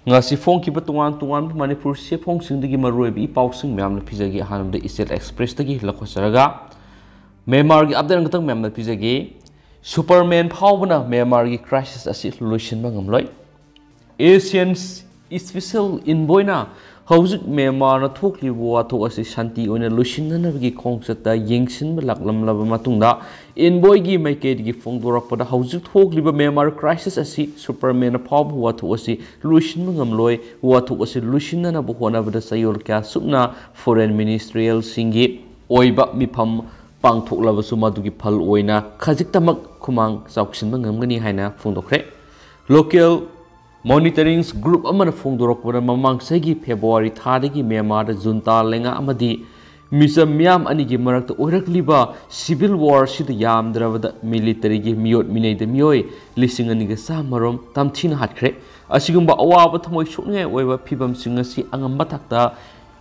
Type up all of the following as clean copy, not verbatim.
ngasi phong ki batuan tuan Manipur se phong sing digi maroi bi pau sing myam na phijagi hanam de Isel Express dagi lakhosaraga Myanmar gi update ngatang myam na phijagi Superman Phaobana Myanmar gi crisis asi Loisinba Ngamloi Asian special envoy na hauzik Myanmar na thokli wa tho asi shanti oina Loisinna gi khongchata yengsin ba laklam laba matungda envoy gi maike gi phongdorak pada hauzik thokli ba Myanmar crisis asi Superman Phaob wa tho asi Loisinba Ngamloi wa tho asi Loisinna na bu hona bada sayol kya subna foreign ministerial singi oiba mifam pangthoklaba su madugi phal oina khajik tamak khumang chauksinba ngamgani haina phongdokre local monitoring group amana phongdorokbana mamang segi February thadagi Myanmar da junta lenga amadi misam myam ani gi marakta oirakliba civil war sida yamdravada military gi miyot minei de miyoi lising ani ga samarom tamthina hatkre asigumba awaba thamoi suknge oiba phibam singasi angamba thakta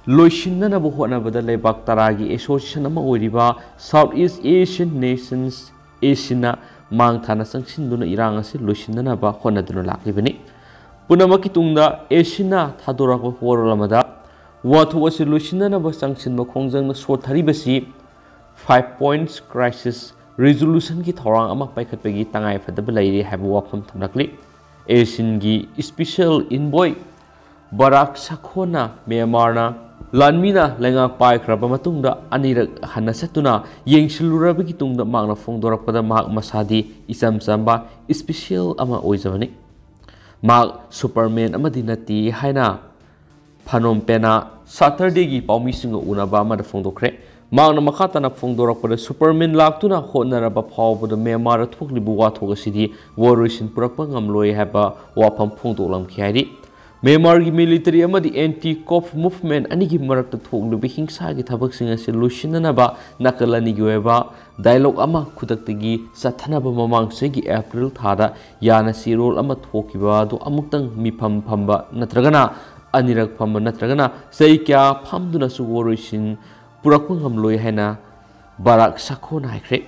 Loisinna bu hona bada lebak taragi association ama oiriba Southeast Asian Nations Asiana mang thana sangsinduna irang asi Loisinna ba hona duna laklibani punamaki tungda Asiana thadorako worolamada wathu asi Loisinna ba sangsinba khongjangna sothari basi 5 points crisis resolution ki thorang ama paikhatpegi tangai fadaba lairi habu wafam thamlakli Asian gi special envoy Barak Sakhona Myanmar na Lanmina lenga pai khraba matungda anirak hana satuna yengsilurabagi tungda magna phongdorakpada mag masadi isam samba special ama oizawani mag Superman amadi nati haina Phnom Pena Saturday gi paumi singa unaba ma da phongdokre magna makhatana phongdorakpada Superman laktuna honaraba phawbada Myanmar thoklibu wathoga sidi Waroisin purakpa ngamloi haba wafam phongdoklam khiari Myanmar gi military amadi anti-cop movement ani gi marakta thoklubi hingsa gi thabak singa se Loisinna ba nakalani gi weba dialogue ama khudaktagi sathanaba mamang se gi April thada yana sirol ama thokiba do amuktang mifam phamba natragana anirak phamba natragana sei kya phamduna su Waroisin purakpa ngamloi haina Barak Sakhona haikre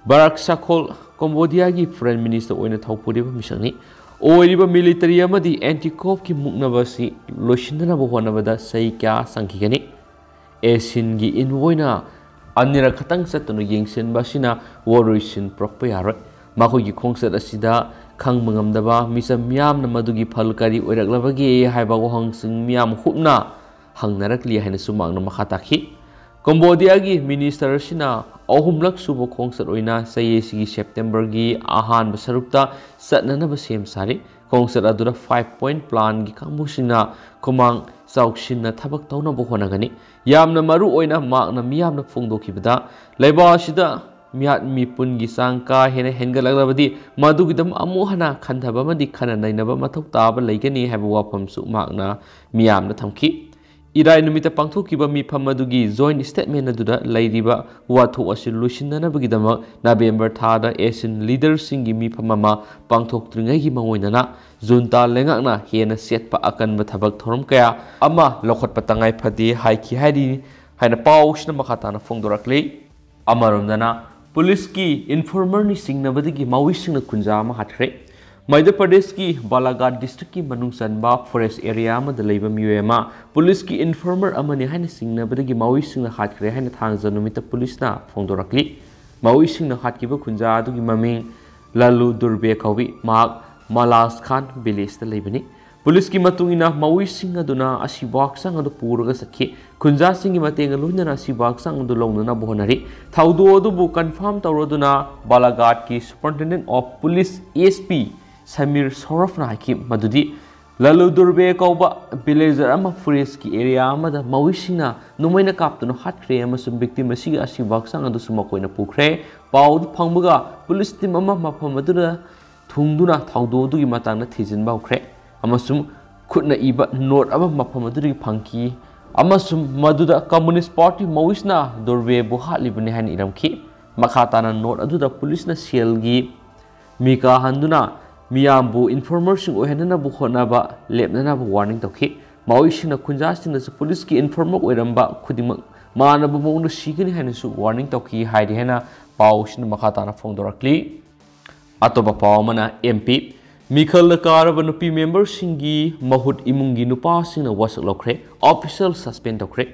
Barak Sakhol Cambodia gi foreign minister oina thawpuriba misangni oiriba military amadi anti-cop ki muknabasi Loisinna bu honabada sei kya sangkigani Asian gi invoina anira khatang satunu yengsin basina Waroisin prokpa yaroi makoi gi khongsat asida khangmangamdaba misam myam na madugi phalkari oiraklabagi haiba go hangsing myam hupna hangnarakli haina sumangna makhataki Cambodia gi minister sina ahumlak subo khongsat oina sayesi gi September gi ahan basarukta satnana ba sem sari khongsat adura 5 point plan gi kambusina komang chauksinna thabak tawna bo honagani yamna maru oina makna miyamna phongdokibada leiba sida miat mi pun gi sangka hena hengalagabadi madugidam amu hana khandhaba madi khana nainaba mathok taba leigani haba wafam su makna miyamna thamki Irai numita pangthokiba mifam adugi joint statement aduda lairiba watho asi Loisinna bagidama November thada Asian leaders singi mifam ama pangthoktringai gi mangoinana junta lengakna hena setpa akanba thabak thorom kaya ama lokhot patangai phadi haiki hairi haina pausna makhatana phongdorakle amaromdana police ki informer ni singnabadigi mawisingna kunja ma hathre Madhya Pradesh ki Balaghat district ki manungsanba forest area ma da leiba miyema police ki informer amani haina singnabadagi mawi singna hatkre haina thangja numita police na phongdorakli mawi singna hatkiba khunja adugi maming Lalu Durbe kawi mak Malas Khan village da leibani police ki matungina mawi singa duna asibak sang adu puraga sakhi khunja singi matenga luhna asibak sang adu longnana bohonari thaudo adu bu confirm tawroduna Balaghat ki superintendent of police ASP Samir Soraf na hakim madudi Lalu Durbe kauba villager ama forest ki area ama da mawisina numaina kaptunu hatkre ama sum victim asiga asibak sang adu suma koina pukre paud phangbuga police team ama mafam adura thungduna thaudo du gi matangna thijin baukre ama sum khutna iba note ama mafam aduri phangki ama sum maduda communist party mawisna Durbe bu halibani han iramki makhatana note aduda police na sel gi mika handuna Miyambu information ohenana bu khonaba lepnana bu warning tokhi mawisina khunjasina su police ki informer oiramba khudimak mana bu mongna sigani hana su warning tokhi haidi hena pausina makhatana phongdorakli atoba pawmana MP ꯃꯤꯈꯜꯗ ꯀꯥꯔꯕ ꯅꯨꯄꯤ ꯃꯦꯝꯕꯔꯁꯤꯡꯒꯤ ꯃꯍꯨꯠ ꯏꯃꯨꯡꯒꯤ ꯅꯨꯄꯥꯁꯤꯡꯅ ꯋꯥꯁꯛ ꯂꯧꯈ꯭ꯔꯦ, official suspend ꯇꯧꯈ꯭ꯔꯦ꯫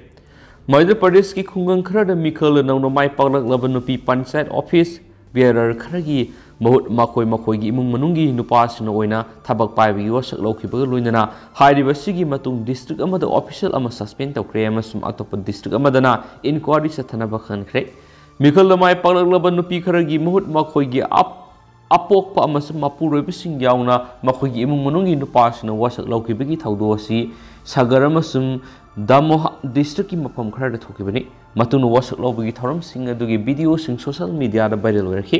ꯃꯙ꯭ꯌ ꯄ꯭ꯔꯗꯦꯁꯀꯤ ꯈꯨꯡꯒꯪ ꯈꯔꯗ ꯃꯤꯈꯜꯗ ꯅꯧꯅ ꯃꯥꯏ ꯄꯥꯛꯂꯛꯂꯕ ꯅꯨꯄꯤ ꯄꯟꯆꯥꯌꯠ ꯑꯣꯐꯤꯁ ꯕꯤꯌꯔꯔ ꯈꯔꯒꯤ ꯃꯍꯨꯠ ꯃꯈꯣꯏꯒꯤ ꯏꯃꯨꯡ ꯃꯅꯨꯡꯒꯤ ꯅꯨꯄꯥꯁꯤꯡꯅ ꯑꯣꯏꯅ ꯊꯕꯛ ꯄꯥꯏꯕꯒꯤ ꯋꯥꯁꯛ ꯂꯧꯈꯤꯕꯒ ꯂꯣꯏꯅꯅ ꯍꯥꯏꯔꯤꯕꯁꯤꯒꯤ ꯃꯇꯨꯡ ꯗꯤꯁꯇ꯭ꯔꯤꯛ ꯑꯃꯗ ꯑꯣꯐꯤꯁꯤꯌꯦꯜ ꯑꯃ ꯁꯁꯄꯦꯟ ꯇꯧꯈ꯭ꯔꯦ ꯑꯃꯁꯨꯡ ꯑꯇꯣꯞꯄ ꯗꯤꯁꯇ꯭ꯔꯤꯛ ꯑꯃꯗꯅ ꯏꯟꯀ꯭ꯋꯥꯔꯤ ꯆꯠꯊꯅꯕ ꯈꯟꯈ꯭ꯔꯦ꯫ ꯃꯤꯈꯜꯗ ꯃꯥꯏ ꯄꯥꯛꯂꯛꯂꯕ ꯅꯨꯄꯤ ꯈꯔꯒꯤ ꯃꯍꯨꯠ ꯃꯈꯣꯏꯒꯤ ꯑꯄꯣꯛꯄ ꯑꯃꯁꯨꯡ ꯃꯄꯨꯔꯣꯏꯕꯁꯤꯡ ꯌꯥꯎꯅ ꯃꯈꯣꯏꯒꯤ ꯏꯃꯨꯡ ꯃꯅꯨꯡꯒꯤ ꯅꯨꯄꯥꯁꯤꯡꯅ ꯋꯥꯁꯛ ꯂꯧꯈꯤꯕꯒꯤ ꯊꯧꯗꯣꯛ ꯑꯁꯤ ꯁꯥꯒꯔ ꯑꯃꯁꯨꯡ ꯗꯃꯣꯍ ꯗꯤꯁꯇ꯭ꯔꯤꯛꯀꯤ ꯃꯐꯝ ꯈꯔꯗ ꯊꯣꯛꯈꯤꯕꯅꯤ꯫ ꯃꯇꯨꯡꯗ ꯋꯥꯁꯛ ꯂꯧꯕꯒꯤ ꯊꯧꯔꯝꯁꯤꯡ ꯑꯗꯨꯒꯤ ꯚꯤꯗꯤꯑꯣꯁꯤꯡ ꯁꯣꯁꯤꯌꯦꯜ ꯃꯤꯗꯤꯌꯥꯗ ꯚꯥꯏꯔꯦꯜ ꯑꯣꯏꯔꯛꯈꯤ꯫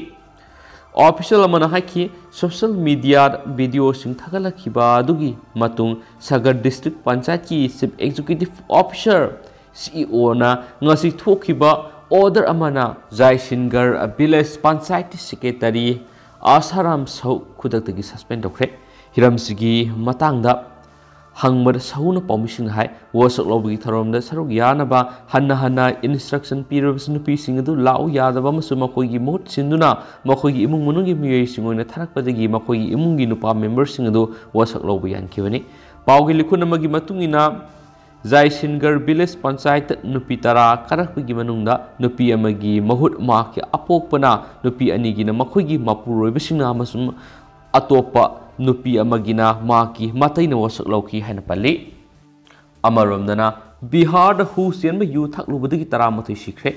ꯑꯣꯐꯤꯁꯤꯌꯦꯜ ꯑꯃꯅ ꯍꯥꯏꯈꯤ ꯁꯣꯁꯤꯌꯦꯜ ꯃꯤꯗꯤꯌꯥꯗ ꯚꯤꯗꯤꯑꯣꯁꯤꯡ ꯊꯥꯒꯠꯂꯛꯈꯤꯕ ꯑꯗꯨꯒꯤ ꯃꯇꯨꯡ Sagar district ꯄꯟꯆꯥꯌꯠꯀꯤ chief executive officer (CEO)ꯅ ꯉꯁꯤ ꯊꯣꯛꯈꯤꯕ ꯑꯣꯔꯗꯔ ꯑꯃꯅ ꯖꯥꯏꯁꯤꯟꯒꯔ ꯚꯤꯂꯦꯖ ꯄꯟꯆꯥꯌꯠꯀꯤ ꯁꯦꯀ꯭ꯔꯦꯇꯔꯤ ꯑꯥꯁꯥꯔꯥꯝ ꯁꯍꯨ ꯈꯨꯗꯛꯇꯒꯤ ꯁꯁꯄꯦꯟ ꯇꯧꯈ꯭ꯔꯦ꯫ ꯍꯤꯔꯝꯁꯤꯒꯤ ꯃꯇꯥꯡꯗ ꯍꯪꯕꯗ ꯁꯍꯨꯅ ꯄꯥꯎꯃꯤꯁꯤꯡꯅ ꯍꯥꯏ ꯋꯥꯁꯛ ꯂꯧꯕꯒꯤ ꯊꯧꯔꯝꯗ ꯁꯔꯨꯛ ꯌꯥꯅꯕ ꯍꯟꯅ ꯏꯟꯁꯇ꯭ꯔꯛꯁꯟ ꯄꯤꯔꯕꯁꯨ ꯅꯨꯄꯤꯁꯤꯡ ꯑꯗꯨ ꯂꯥꯛꯎ ꯌꯥꯗꯕ ꯑꯃꯁꯨꯡ ꯃꯈꯣꯏꯒꯤ ꯃꯍꯨꯠ ꯁꯤꯟꯗꯨꯅ ꯃꯈꯣꯏꯒꯤ ꯏꯃꯨꯡ ꯃꯅꯨꯡꯒꯤ ꯃꯤꯑꯣꯏꯁꯤꯡ ꯑꯣꯏꯅ ꯊꯥꯔꯛꯄꯗꯒꯤ ꯃꯈꯣꯏꯒꯤ ꯏꯃꯨꯡꯒꯤ ꯅꯨꯄꯥ ꯃꯦꯝꯕꯔꯁꯤꯡ ꯑꯗꯨ ꯋꯥꯁꯛ ꯂꯧꯕ ꯌꯥꯍꯟꯈꯤꯕꯅꯤ꯫ ꯄꯥꯎꯒꯤ ꯂꯤꯈꯨꯟ ꯑꯃꯒꯤ ꯃꯇꯨꯡ ꯏꯟꯅ ꯖꯥꯏꯁꯤꯟꯒꯔ ꯚꯤꯂꯦꯖ ꯄꯟꯆꯥꯌꯠꯇ ꯅꯨꯄꯤ 10 ꯀꯥꯔꯛꯄꯒꯤ ꯃꯅꯨꯡꯗ ꯅꯨꯄꯤ ꯑꯃꯒꯤ ꯃꯍꯨꯠ ꯃꯍꯥꯛꯀꯤ ꯑꯄꯣꯛꯄꯅ, ꯅꯨꯄꯤ ꯑꯅꯤꯒꯤꯅ ꯃꯈꯣꯏꯒꯤ ꯃꯄꯨꯔꯣꯏꯕꯁꯤꯡꯅ ꯑꯃꯁꯨꯡ ꯑꯇꯣꯞꯄ ꯅꯨꯄꯤ ꯑꯃꯒꯤꯅ ꯃꯍꯥꯛꯀꯤ ꯃꯇꯩꯅ ꯋꯥꯁꯛ ꯂꯧꯈꯤ ꯍꯥꯏꯅ ꯄꯜꯂꯤ꯫ ꯑꯃꯔꯣꯝꯗꯅ ꯕꯤꯍꯥꯔꯗ ꯍꯨ ꯆꯦꯟꯕ ꯌꯨ ꯊꯛꯂꯨꯕꯗꯒꯤ 11 ꯁꯤꯈ꯭ꯔꯦ꯫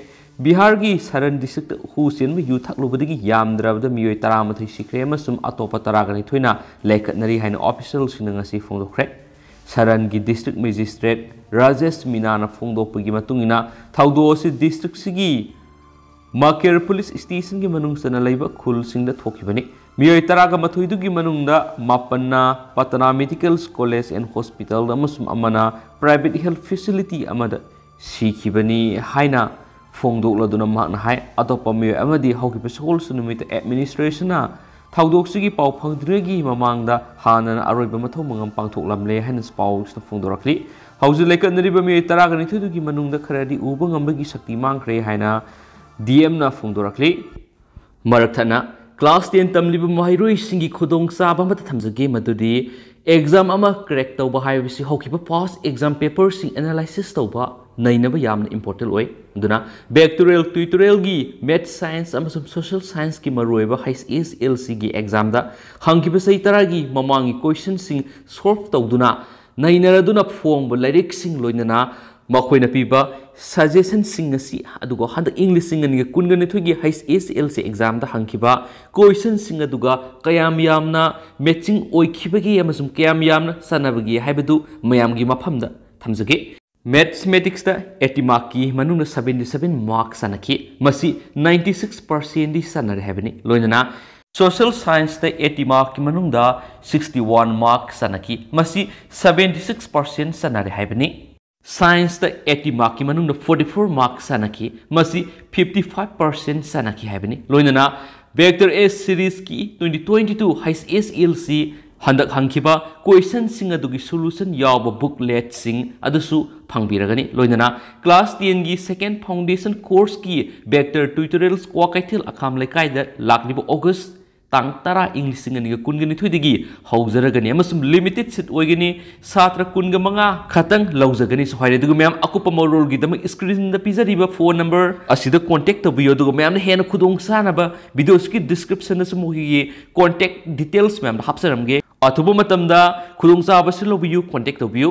ꯕꯤꯍꯥꯔꯒꯤ ꯁꯔꯟ ꯗꯤꯁꯇ꯭ꯔꯤꯛꯇ ꯍꯨ ꯆꯦꯟꯕ ꯌꯨ ꯊꯛꯂꯨꯕꯗꯒꯤ ꯌꯥꯝꯗ꯭ꯔꯕꯗ ꯃꯤꯑꯣꯏ 11 ꯁꯤꯈ꯭ꯔꯦ ꯑꯃꯁꯨꯡ ꯑꯇꯣꯞꯄ 12ꯅ ꯂꯩꯈꯠꯅꯔꯤ ꯍꯥꯏꯅ ꯑꯣꯐꯤꯁꯤꯌꯦꯜꯁꯤꯡꯅ ꯉꯁꯤ ꯐꯣꯡꯗꯣꯛꯈ꯭ꯔꯦ꯫ ꯁꯔꯟꯒꯤ ꯗꯤꯁꯇ꯭ꯔꯤꯛ ꯃꯦꯖꯤꯁꯇ꯭ꯔꯦꯠ ꯔꯥꯖꯦꯁ ꯃꯤꯅꯥꯅ ꯐꯣꯡꯗꯣꯛꯄꯒꯤ ꯃꯇꯨꯡ ꯏꯟꯅ ꯊꯧꯗꯣꯛ ꯑꯁꯤ ꯗꯤꯁꯇ꯭ꯔꯤꯛꯁꯤꯒꯤ ꯃꯀꯦꯔ ꯄꯨꯂꯤꯁ ꯁ꯭ꯇꯦꯁꯟꯒꯤ ꯃꯅꯨꯡ ꯆꯟꯅ ꯂꯩꯕ ꯈꯨꯜꯁꯤꯡꯗ ꯊꯣꯛꯈꯤꯕꯅꯤ꯫ ꯃꯤꯑꯣꯏ 12ꯗꯨꯒꯤ ꯃꯅꯨꯡꯗ 7ꯅ ꯄꯇꯅꯥ ꯃꯦꯗꯤꯀꯦꯜ ꯀꯣꯂꯦꯖ ꯑꯦꯟड ꯍꯣꯁꯄꯤꯇꯥꯜꯗ ꯑꯃꯁꯨꯡ ꯑꯃꯅ ꯄ꯭ꯔꯥꯏꯚꯦꯠ ꯍꯦꯜꯊ ꯐꯦꯁꯤꯂꯤꯇꯤ ꯑꯃꯗ ꯁꯤꯈꯤꯕꯅꯤ ꯍꯥꯏꯅ ꯐꯣꯡꯗꯣꯛꯂꯗꯨꯅ ꯃꯍꯥꯛꯅ ꯍꯥꯏ꯫ ꯑꯇꯣꯞꯄ ꯃꯤꯑꯣꯏ ꯑꯃꯗꯤ ꯍꯧꯈꯤꯕ ꯁꯒꯣꯜꯁꯦꯟ ꯅꯨꯃꯤꯠꯇ ꯑꯦꯗꯃꯤꯅꯤꯁꯇ꯭ꯔꯦꯁꯟꯅ ꯊꯧꯗꯣꯛꯁꯤꯒꯤ ꯄꯥꯎ ꯐꯪꯗ꯭ꯔꯤꯉꯩꯒꯤ ꯃꯃꯥꯡꯗ ꯍꯥꯟꯅꯅ ꯑꯔꯣꯏꯕ ꯃꯊꯧ ꯃꯉꯝ ꯄꯥꯡꯊꯣꯛꯂꯝꯂꯦ ꯍꯥꯏꯅ ꯄꯥꯎꯁꯤꯗ ꯐꯣꯡꯗꯣꯔꯛꯂꯤ꯫ ꯍꯧꯖꯤꯛ ꯂꯩꯈꯠꯅꯔꯤꯕ ꯃꯤꯑꯣꯏ 12ꯗꯨꯒꯤ ꯃꯅꯨꯡꯗ ꯈꯔꯗꯤ ꯎꯕ ꯉꯝꯕꯒꯤ ꯁꯛꯇꯤ ꯃꯥꯡꯈ꯭ꯔꯦ ꯍꯥꯏꯅ DMꯅ ꯐꯣꯡꯗꯣꯔꯛꯂꯤ꯫ ꯃꯔꯛꯊꯠꯅ ꯀ꯭ꯂꯥꯁ 10 ꯇꯝꯂꯤꯕ ꯃꯍꯩꯔꯣꯏꯁꯤꯡꯒꯤ ꯈꯨꯗꯣꯡꯆꯥꯕ ꯑꯃꯠꯇ ꯊꯝꯖꯒꯦ ꯃꯗꯨꯗꯤ ꯑꯦꯛꯖꯥꯝ ꯑꯃ ꯀ꯭ꯔꯦꯛ ꯇꯧꯕ ꯍꯥꯏꯕꯁꯤ ꯍꯧꯈꯤꯕ ꯄꯥꯁ ꯑꯦꯛꯖꯥꯝ ꯄꯦꯄꯔꯁꯤꯡ ꯑꯦꯅꯥꯂꯥꯏꯁꯤꯁ ꯇꯧꯕ ꯅꯩꯅꯕ ꯌꯥꯝꯅ ꯏꯝꯄꯣꯔꯇꯦꯟ ꯑꯣꯏ꯫ ꯑꯗꯨꯅ ꯕꯦꯛꯇꯣꯔꯤꯌꯦꯜ, ꯇ꯭ꯌꯨꯇꯣꯔꯤꯌꯦꯜꯒꯤ, ꯃꯦꯊꯁ ꯁꯥꯏꯟꯁ ꯑꯃꯁꯨꯡ ꯁꯣꯁꯤꯌꯦꯜ ꯁꯥꯏꯟꯁꯀꯤ ꯃꯔꯨꯑꯣꯏꯕ HSLCꯒꯤ ꯑꯦꯛꯖꯥꯝꯗ ꯍꯪꯈꯤꯕ ꯆꯍꯤ 10ꯒꯤ ꯃꯃꯥꯡꯒꯤ ꯀꯣꯏꯁꯟꯁꯤꯡ ꯁꯣꯜꯚ ꯇꯧꯗꯨꯅ ꯅꯩꯅꯔꯗꯨꯅ ꯐꯣꯡꯕ ꯂꯥꯏꯔꯤꯛꯁꯤꯡ ꯂꯣꯏꯅꯅ ꯃꯈꯣꯏꯅ ꯄꯤꯕ ꯁꯖꯦꯁꯟꯁꯤꯡ ꯑꯁꯤ ꯑꯗꯨꯒ ꯍꯟꯗꯛ ꯏꯪ 2022ꯒꯤ HSLC ꯑꯦꯛꯖꯥꯝꯗ ꯍꯪꯈꯤꯕ ꯀꯣꯏꯁꯟꯁꯤꯡ ꯑꯗꯨꯒ ꯀꯌꯥꯝ ꯌꯥꯝꯅ ꯃꯦꯆꯤꯡ ꯑꯣꯏꯈꯤꯕꯒꯦ ꯑꯃꯁꯨꯡ ꯀꯌꯥꯝ ꯌꯥꯝꯅ ꯆꯥꯟꯅꯕꯒꯦ ꯍꯥꯏꯕꯗු ꯃꯌꯥꯝꯒꯤ ꯃꯐꯝꯗ ꯊꯝꯖꯒꯦ꯫ ꯃꯦꯊꯃꯦꯇꯤꯛꯁꯇ 80 ꯃꯥꯔꯛꯀꯤ ꯃꯅꯨꯡꯗ 77 ꯃꯥꯔꯛ ꯆꯟꯅꯈꯤ꯫ ꯃꯁꯤ 96%ꯗꯤ ꯆꯟꯅꯔꯦ ꯍꯥꯏꯕꯅꯤ꯫ ꯂꯣꯏꯅꯅ ꯁꯣꯁꯤꯌꯦꯜ ꯁꯥꯏꯟꯁꯇ 80 ꯃꯥꯔꯛꯀꯤ ꯃꯅꯨꯡꯗ 61 ꯃꯥꯔꯛ ꯆꯟꯅꯈꯤ꯫ ꯃꯁꯤ 76% ꯆꯟꯅꯔꯦ ꯍꯥꯏꯕꯅꯤ꯫ ꯁꯥꯏꯟꯁꯇ 80 ꯃꯥꯔꯛꯀꯤ ꯃꯅꯨꯡꯗ 44 ꯃꯥꯔꯛ ꯆꯟꯅꯈꯤ꯫ ꯃꯁꯤ 55% ꯆꯟꯅꯈꯤ ꯍꯥꯏꯕꯅꯤ꯫ ꯂꯣꯏꯅꯅ ꯚꯦꯛꯇꯔ A ꯁꯤꯔꯤꯖꯀꯤ 2022 HSLC ꯍꯟꯗꯛ ꯍꯪꯈꯤꯕ ꯀꯣꯏꯁꯟꯁꯤꯡ ꯑꯗꯨꯒꯤ ꯁꯣꯂꯨꯁꯟ ꯌꯥꯎꯕ ꯕꯨꯛꯂꯦꯠꯁꯤꯡ ꯑꯗꯨꯁꯨ ꯐꯪꯕꯤꯔꯒꯅꯤ꯫ ꯂꯣꯏꯅꯅ class 10ꯒꯤ second foundation ꯀꯣꯔꯁꯀꯤ vector ꯇ꯭ꯌꯨꯇꯣꯔꯤꯌꯦꯜꯁ Kwakeithel ꯑꯈꯥꯝ ꯂꯩꯀꯥꯏꯗ ꯂꯥꯛꯂꯤꯕ ꯑꯣꯒꯁꯠ ꯇꯥꯡ 10 ꯏꯪ 2022ꯗꯒꯤ ꯍꯧꯖꯔꯒꯅꯤ ꯑꯃꯁꯨꯡ ꯂꯤꯃꯤꯇꯦꯗ ꯁꯤꯠ ꯑꯣꯏꯒꯅꯤ꯫ ꯁꯥꯇ꯭ꯔ 15 ꯈꯛꯇꯪ ꯂꯧꯖꯒꯅꯤꯁꯨ ꯍꯥꯏꯔꯦ꯫ ꯑꯗꯨꯒ ꯃꯌꯥꯝ ꯑꯀꯨꯞꯄ ꯃꯔꯣꯜꯒꯤꯗꯃꯛ ꯁ꯭ꯀ꯭ꯔꯤꯟꯗ ꯄꯤꯖꯔꯤꯕ ꯐꯣꯟ ꯅꯝꯕꯔ ꯑꯁꯤꯗ ꯀꯣꯟꯇꯦꯛ ꯇꯧꯕꯤꯌꯨ꯫ ꯑꯗꯨꯒ ꯃꯌꯥꯝꯅ ꯍꯦꯟꯅ ꯈꯨꯗꯣꯡꯆꯥꯅꯕ ꯚꯤꯗꯤꯑꯣꯁꯤꯒꯤ ꯗꯤꯁꯀ꯭ꯔꯤꯞꯁꯟꯗꯁꯨ ꯃꯈꯣꯏꯒꯤ ꯀꯣꯟꯇꯦꯛ ꯗꯤꯇꯦꯜꯁ ꯃꯌꯥꯝꯗ ꯍꯥꯞꯆꯔꯝꯒꯦ꯫ ꯑꯊꯨꯕ ꯃꯇꯝꯗ ꯈꯨꯗꯣꯡꯆꯥꯕꯁꯤ ꯂꯧꯕꯤꯌꯨ, ꯀꯣꯟꯇꯦꯛ ꯇꯧꯕꯤꯌꯨ꯫